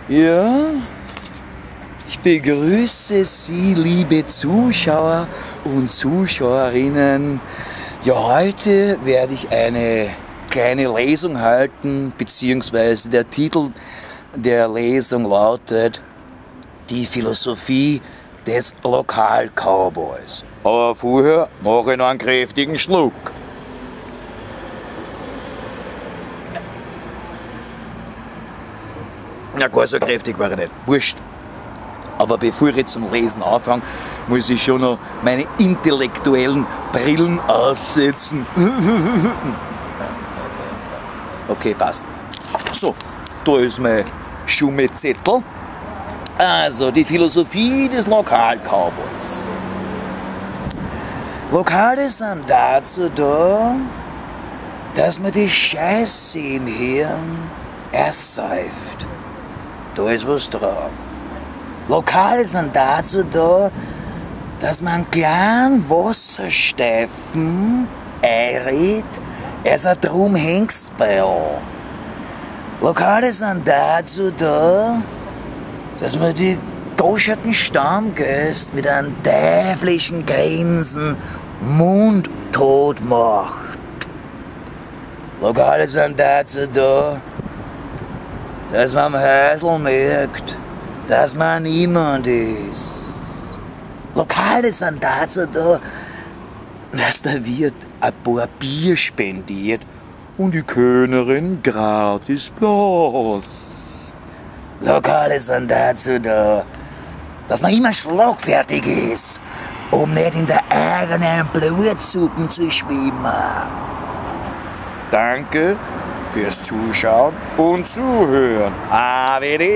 Ja, ich begrüße Sie, liebe Zuschauer und Zuschauerinnen. Ja, heute werde ich eine kleine Lesung halten, beziehungsweise der Titel der Lesung lautet Die Philosophie des Lokal-Cowboys. Aber vorher mache ich noch einen kräftigen Schluck. Ja, gar so kräftig war er nicht. Wurscht. Aber bevor ich jetzt zum Lesen anfange, muss ich schon noch meine intellektuellen Brillen aufsetzen. Okay, passt. So, da ist mein Schummezettel. Also, die Philosophie des Lokal-Cowboys. Lokale sind dazu da, dass man die Scheiße im Hirn ersäuft. Da ist was dran. Lokale sind dazu da, dass man einen kleinen Wassersteifen einredet, es ein drum Hengstball. Lokale sind dazu da, dass man die goscherten Stammgäste mit einem teuflischen Grinsen mundtot macht. Lokale sind dazu da, dass man am Häusl merkt, dass man niemand ist. Lokale sind dazu da, dass der Wirt ein paar Bier spendiert und die Kellnerin gratis bläst. Lokale sind dazu da, dass man immer schlagfertig ist, um nicht in der eigenen Blutsuppen zu schwimmen. Danke fürs Zuschauen und Zuhören. Arrivederci!